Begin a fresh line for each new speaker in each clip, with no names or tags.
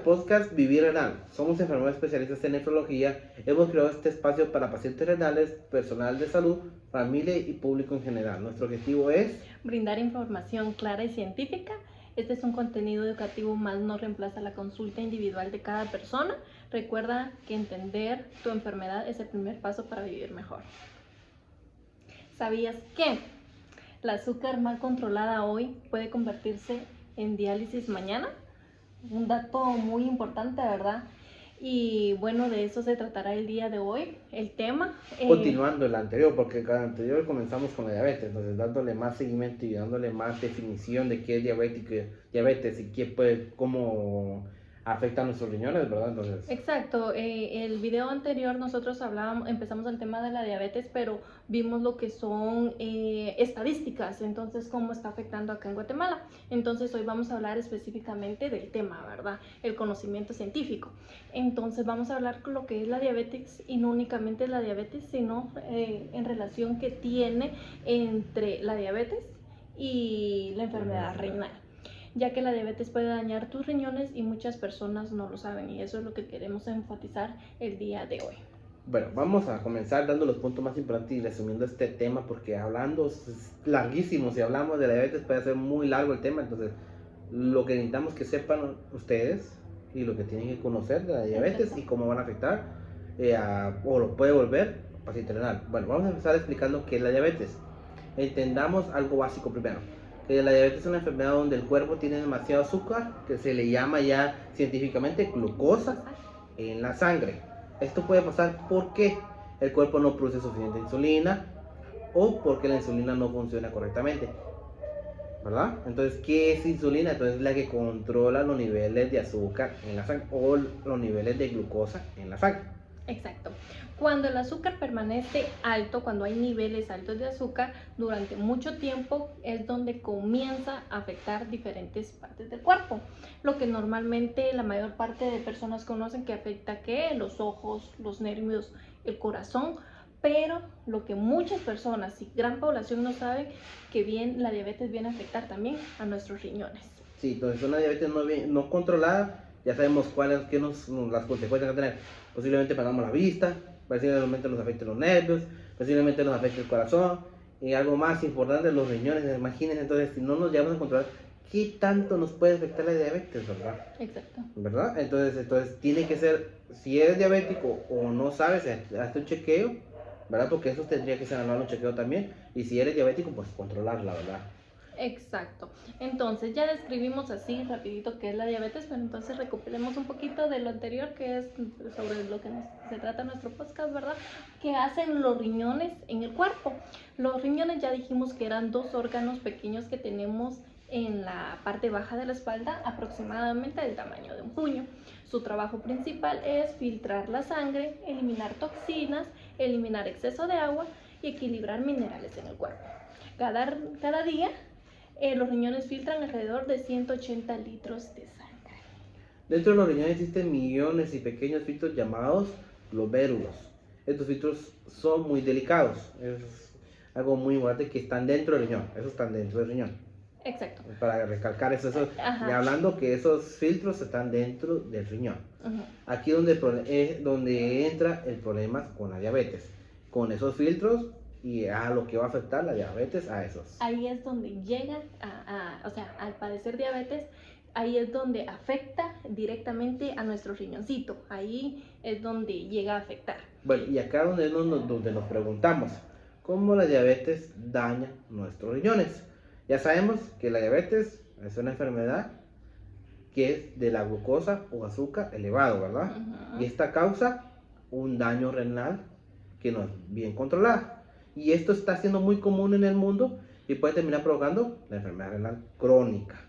podcast Vivir Renal. Somos enfermeros especialistas en nefrología. Hemos creado este espacio para pacientes renales, personal de salud, familia y público en general. Nuestro objetivo es
brindar información clara y científica. Este es un contenido educativo, más no reemplaza la consulta individual de cada persona. Recuerda que entender tu enfermedad es el primer paso para vivir mejor. ¿Sabías que la azúcar mal controlada hoy puede convertirse en diálisis mañana? Un dato muy importante, ¿verdad? Y bueno, de eso se tratará el día de hoy, el tema.
Continuando el anterior, porque cada anterior comenzamos con la diabetes, entonces dándole más seguimiento y dándole más definición de qué es diabetes y qué puede, cómo afecta a nuestros riñones, ¿verdad? Entonces,
Exacto, el video anterior nosotros empezamos el tema de la diabetes, pero vimos lo que son estadísticas, entonces cómo está afectando acá en Guatemala. Entonces hoy vamos a hablar específicamente del tema, ¿verdad? El conocimiento científico. Entonces vamos a hablar con lo que es la diabetes, y no únicamente la diabetes, sino en relación que tiene entre la diabetes y la enfermedad renal, ya que la diabetes puede dañar tus riñones y muchas personas no lo saben, y eso es lo que queremos enfatizar el día de hoy.
bueno, vamos a comenzar dando los puntos más importantes y resumiendo este tema, porque hablando es larguísimo, si hablamos de la diabetes puede ser muy largo el tema, entonces lo que necesitamos que sepan ustedes y lo que tienen que conocer de la diabetes. Exacto. Y cómo van a afectar o lo puede volver paciente renal. Bueno, vamos a empezar explicando qué es la diabetes. Entendamos algo básico primero. Que la diabetes es una enfermedad donde el cuerpo tiene demasiado azúcar, que se le llama ya científicamente glucosa en la sangre. Esto puede pasar porque el cuerpo no produce suficiente insulina o porque la insulina no funciona correctamente, ¿verdad? Entonces, ¿qué es insulina? Entonces es la que controla los niveles de azúcar en la sangre o los niveles de glucosa en la sangre.
Exacto. Cuando el azúcar permanece alto, cuando hay niveles altos de azúcar durante mucho tiempo, es donde comienza a afectar diferentes partes del cuerpo. Lo que normalmente la mayor parte de personas conocen que afecta ¿qué? Los ojos, los nervios, el corazón. Pero lo que muchas personas y gran población no saben, que bien la diabetes viene a afectar también a nuestros riñones.
Sí, entonces una diabetes no controlada, ya sabemos cuáles las consecuencias que tener. Posiblemente perdamos la vista, posiblemente nos afecte los nervios, posiblemente nos afecte el corazón, y algo más importante, los riñones. Imagínense, entonces, si no nos llevamos a controlar, ¿qué tanto nos puede afectar la diabetes, verdad?
Exacto.
¿Verdad? Entonces tiene que ser, si eres diabético o no sabes, hazte un chequeo, ¿verdad? Porque eso tendría que ser anual, un chequeo también. Y si eres diabético, pues controlarla, ¿verdad?
Exacto. Entonces ya describimos así rapidito qué es la diabetes, pero entonces recuperemos un poquito de lo anterior, que es sobre lo que se trata nuestro podcast, ¿verdad? ¿Qué hacen los riñones en el cuerpo? Los riñones ya dijimos que eran dos órganos pequeños que tenemos en la parte baja de la espalda, aproximadamente del tamaño de un puño. Su trabajo principal es filtrar la sangre, eliminar toxinas, eliminar exceso de agua y equilibrar minerales en el cuerpo. Cada día los riñones filtran alrededor de 180 litros de sangre.
Dentro de los riñones existen millones de pequeños filtros llamados glomérulos. Estos filtros son muy delicados, es algo muy importante, que están dentro del riñón, esos están dentro del riñón.
Exacto.
Para recalcar eso, hablando que esos filtros están dentro del riñón. Aquí es donde entra el problema con la diabetes, con esos filtros, y a lo que va a afectar la diabetes a esos.
Ahí es donde llega o sea, al padecer diabetes, ahí es donde afecta directamente a nuestro riñoncito. Ahí es donde llega a afectar.
Bueno, y acá donde nos preguntamos, ¿cómo la diabetes daña nuestros riñones? Ya sabemos que la diabetes es una enfermedad que es de la glucosa o azúcar elevado, ¿verdad? Y esta causa un daño renal que no es bien controlado. Y esto está siendo muy común en el mundo y puede terminar provocando la enfermedad renal crónica.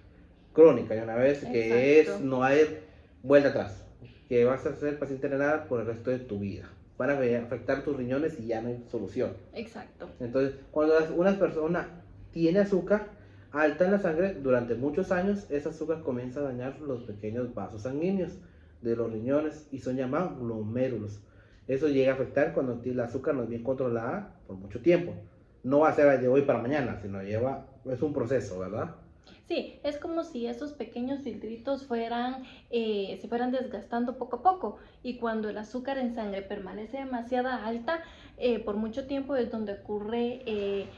Crónica, y una vez que no hay vuelta atrás, que vas a ser paciente renal por el resto de tu vida. Van a afectar tus riñones y ya no hay solución.
Exacto.
Entonces, cuando una persona tiene azúcar alta en la sangre, durante muchos años, ese azúcar comienza a dañar los pequeños vasos sanguíneos de los riñones y son llamados glomérulos. Eso llega a afectar cuando el azúcar no es bien controlada por mucho tiempo. No va a ser de hoy para mañana, sino es un proceso, ¿verdad?
Sí, es como si esos pequeños filtritos se fueran desgastando poco a poco, y cuando el azúcar en sangre permanece demasiado alta por mucho tiempo es donde ocurre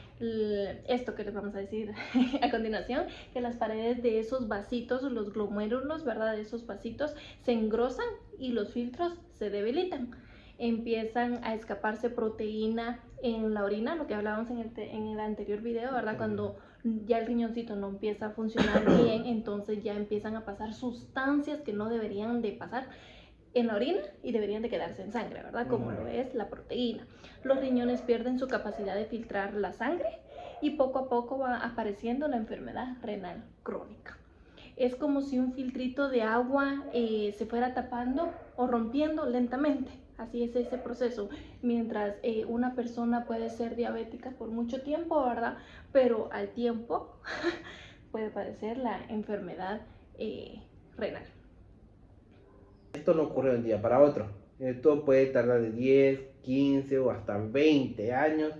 esto que les vamos a decir a continuación, que las paredes de esos vasitos, los glomérulos, ¿verdad? De esos vasitos se engrosan y los filtros se debilitan. Empiezan a escaparse proteína en la orina, lo que hablábamos en el anterior video, ¿verdad? Cuando ya el riñoncito no empieza a funcionar bien, entonces ya empiezan a pasar sustancias que no deberían de pasar en la orina y deberían de quedarse en sangre, ¿verdad? Como lo es la proteína. Los riñones pierden su capacidad de filtrar la sangre y poco a poco va apareciendo la enfermedad renal crónica. Es como si un filtrito de agua se fuera tapando o rompiendo lentamente. Así es ese proceso. Mientras una persona puede ser diabética por mucho tiempo, ¿verdad? Pero al tiempo puede padecer la enfermedad renal.
Esto no ocurre de un día para otro. Esto puede tardar de 10, 15 o hasta 20 años.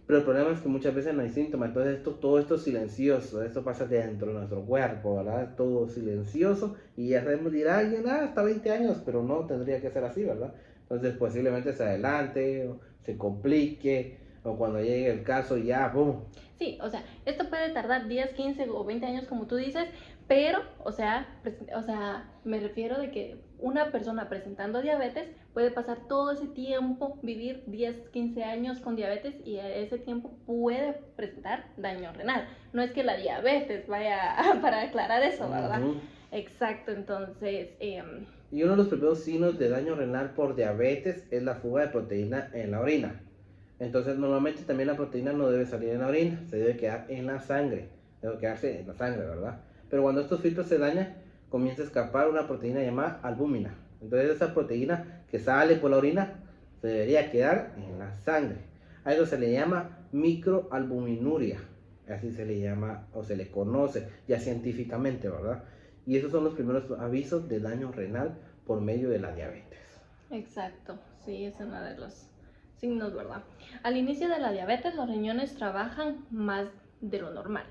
Pero el problema es que muchas veces no hay síntomas. Entonces todo esto es silencioso. Esto pasa dentro de nuestro cuerpo, ¿verdad? Todo silencioso. Y ya sabemos, dirá alguien, hasta 20 años. Pero no tendría que ser así, ¿verdad? Entonces posiblemente se adelante, o se complique, o cuando llegue el caso ya, ¡boom!
Sí, o sea, esto puede tardar 10, 15 o 20 años como tú dices, pero, o sea, me refiero de que una persona presentando diabetes puede pasar todo ese tiempo, vivir 10, 15 años con diabetes, y ese tiempo puede presentar daño renal. No es que la diabetes vaya para aclarar eso, ¿verdad? Exacto, entonces...
Y uno de los primeros signos de daño renal por diabetes es la fuga de proteína en la orina. Entonces normalmente también la proteína no debe salir en la orina, se debe quedar en la sangre, debe quedarse en la sangre, ¿verdad? Pero cuando estos filtros se dañan, comienza a escapar una proteína llamada albúmina. Entonces esa proteína que sale por la orina se debería quedar en la sangre. A eso se le llama microalbuminuria, así se le llama o se le conoce ya científicamente, ¿verdad? Y esos son los primeros avisos de daño renal por medio de la diabetes.
Exacto, sí, es uno de los signos, ¿verdad? Al inicio de la diabetes, los riñones trabajan más de lo normal.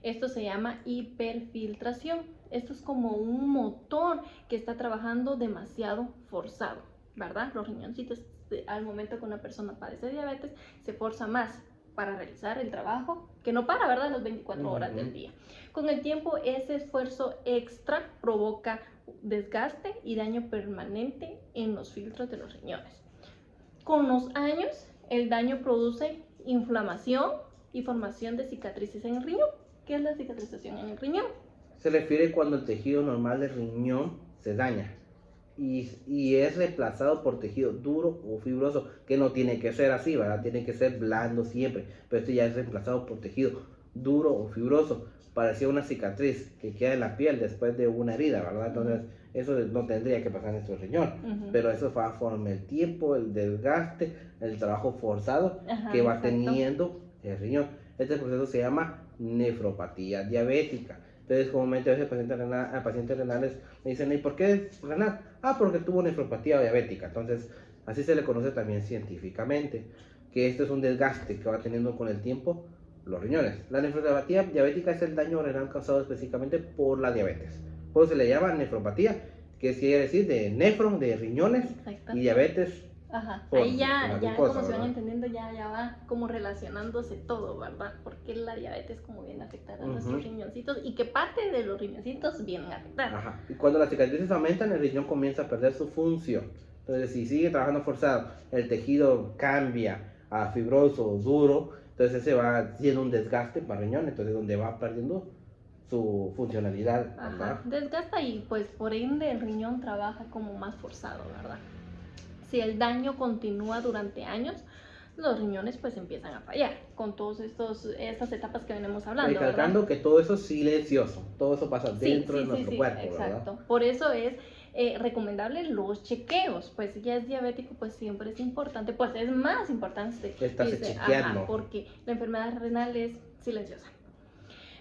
Esto se llama hiperfiltración. Esto es como un motor que está trabajando demasiado forzado, ¿verdad? Los riñoncitos, al momento que una persona padece diabetes, se forza más para realizar el trabajo, que no para, ¿verdad?, las 24 horas del día. Con el tiempo, ese esfuerzo extra provoca desgaste y daño permanente en los filtros de los riñones. Con los años, el daño produce inflamación y formación de cicatrices en el riñón. ¿Qué es la cicatrización en el riñón?
Se refiere cuando el tejido normal del riñón se daña y es reemplazado por tejido duro o fibroso, que no tiene que ser así, ¿verdad? Tiene que ser blando siempre, pero esto ya es reemplazado por tejido duro o fibroso, parecía una cicatriz que queda en la piel después de una herida, ¿verdad? Entonces eso no tendría que pasar en nuestro riñón, pero eso va conforme el tiempo, el desgaste, el trabajo forzado que va teniendo el riñón. Este proceso se llama nefropatía diabética. Entonces, comúnmente a veces pacientes renales me dicen, ¿y por qué es renal? Porque tuvo nefropatía diabética. Entonces, así se le conoce también científicamente, que esto es un desgaste que va teniendo con el tiempo los riñones. La nefropatía diabética es el daño renal causado específicamente por la diabetes. Por eso se le llama nefropatía, que quiere decir de nefro, de riñones, y diabetes.
Ajá, ahí ya como se van entendiendo, ya va como relacionándose todo, ¿verdad? Porque la diabetes como viene a afectar a nuestros riñoncitos, y que parte de los riñoncitos vienen a afectar.
Ajá. Y cuando las cicatrices aumentan, el riñón comienza a perder su función. Entonces, si sigue trabajando forzado, el tejido cambia a fibroso o duro, entonces ese va haciendo un desgaste para el riñón, entonces donde va perdiendo su funcionalidad.
Ajá, desgasta y pues por ende el riñón trabaja como más forzado, ¿verdad? Si el daño continúa durante años, los riñones pues empiezan a fallar con todas estas etapas que venimos hablando.
Recalcando que todo eso es silencioso, todo eso pasa dentro de nuestro cuerpo,
exacto.
¿verdad?
Por eso es recomendable los chequeos, pues si ya es diabético, pues siempre es importante, pues es más importante
estarse chequeando,
porque la enfermedad renal es silenciosa.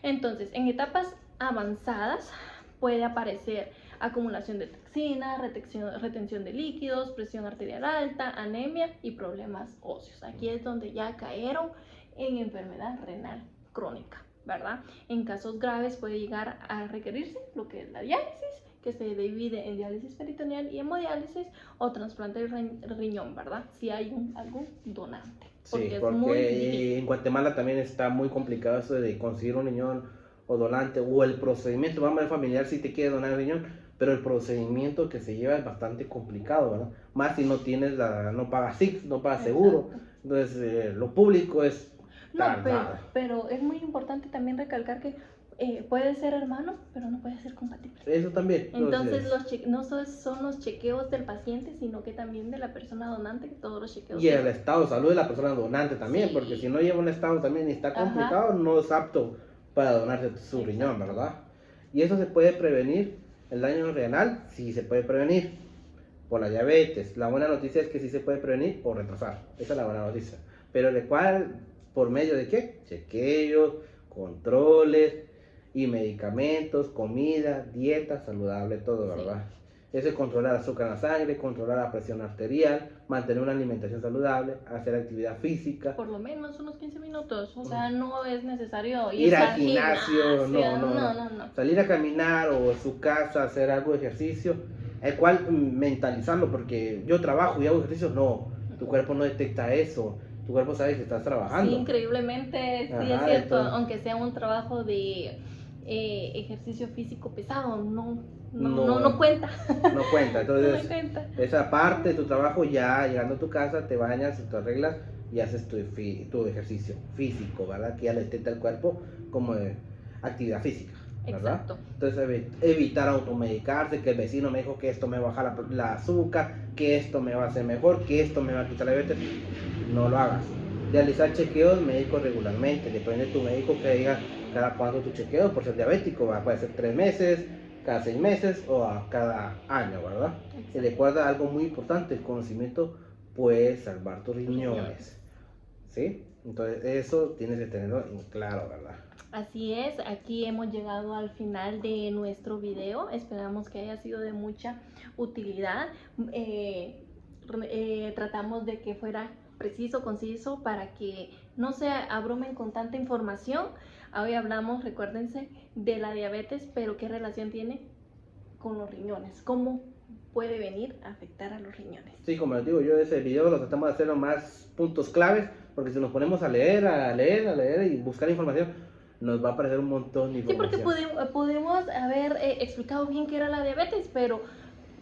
Entonces, en etapas avanzadas puede aparecer acumulación de toxina, retención de líquidos, presión arterial alta, anemia y problemas óseos. Aquí es donde ya cayeron en enfermedad renal crónica, ¿verdad? En casos graves puede llegar a requerirse lo que es la diálisis, que se divide en diálisis peritoneal y hemodiálisis o trasplante de riñón, ¿verdad? Si hay algún donante.
Sí,
Es muy difícil.
porque en Guatemala también está muy complicado eso de conseguir un riñón o donante o el procedimiento. Vamos a ver familiar si te quiere donar el riñón, pero el procedimiento que se lleva es bastante complicado, ¿verdad? Más si no tienes no pagas SIX, no pagas seguro. Entonces, lo público es
No,
tardado.
pero es muy importante también recalcar que puede ser hermano, pero no puede ser compatible.
Eso también.
Entonces no son los chequeos del paciente, sino que también de la persona donante, todos los chequeos.
Y el estado de salud de la persona donante también, sí. Porque si no lleva un estado también y está complicado, no es apto para donarse su riñón, ¿verdad? Y eso se puede prevenir, el daño renal, sí se puede prevenir por la diabetes. La buena noticia es que sí se puede prevenir o retrasar, esa es la buena noticia. Pero ¿de cuál? ¿Por medio de qué? Chequeos, controles y medicamentos, comida, dieta saludable, todo, ¿verdad? Sí. Eso es controlar el azúcar en la sangre, controlar la presión arterial, mantener una alimentación saludable, hacer actividad física.
Por lo menos unos 15 minutos, o sea, no es necesario
ir al gimnasio, no. Salir a caminar o en su casa, hacer algo de ejercicio, el cual mentalizarlo, porque yo trabajo y hago ejercicio, no, tu cuerpo no detecta eso. Tu cuerpo sabe que estás trabajando.
Sí, increiblemente, sí es cierto, aunque sea un trabajo de ejercicio físico pesado, no cuenta.
No cuenta, entonces no cuenta. Esa parte de tu trabajo ya llegando a tu casa, te bañas, te arreglas y haces tu ejercicio físico, ¿verdad? Que ya le detecta el cuerpo como actividad física, ¿verdad?
Exacto.
Entonces evitar automedicarse, que el vecino me dijo que esto me baja la azúcar, que esto me va a hacer mejor, que esto me va a quitar la diabetes. No lo hagas. Realizar chequeos médicos regularmente, depende de tu médico que diga cada cuánto tu chequeo por ser diabético, puede ser 3 meses, cada 6 meses o a cada año, ¿verdad? Y recuerda algo muy importante, el conocimiento puede salvar tus riñones, ¿sí? Entonces eso tienes que tenerlo en claro, ¿verdad?
Así es, aquí hemos llegado al final de nuestro video, esperamos que haya sido de mucha utilidad, tratamos de que fuera preciso, conciso, para que no se abrumen con tanta información. Hoy hablamos, recuérdense, de la diabetes, pero ¿qué relación tiene con los riñones? ¿Cómo puede venir a afectar a los riñones?
Sí, como les digo, yo ese video lo tratamos de hacer los más puntos claves, porque si nos ponemos a leer y buscar información, nos va a aparecer un montón de información.
Sí, porque pudimos haber explicado bien qué era la diabetes, pero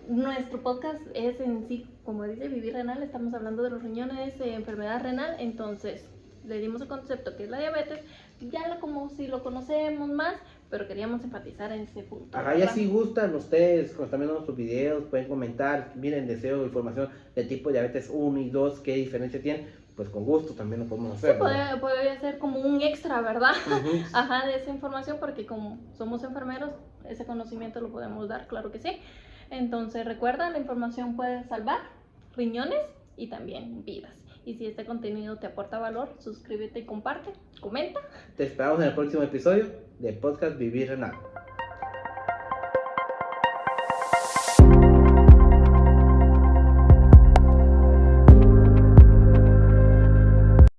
nuestro podcast es en sí, como dice, Vivir Renal, estamos hablando de los riñones, enfermedad renal, entonces le dimos el concepto que es la diabetes, ya como si lo conocemos más, pero queríamos enfatizar en ese punto.
Ajá, ya si gustan ustedes, cuando están viendo nuestros videos, pueden comentar, miren, deseo información del tipo de diabetes 1 y 2, qué diferencia tienen, pues con gusto también lo podemos hacer.
Sí, puede ser como un extra, ¿verdad? Ajá, de esa información, porque como somos enfermeros, ese conocimiento lo podemos dar, claro que sí. Entonces recuerda, la información puede salvar riñones y también vidas. Y si este contenido te aporta valor, suscríbete y comparte, comenta.
Te esperamos en el próximo episodio del podcast Vivir Renal.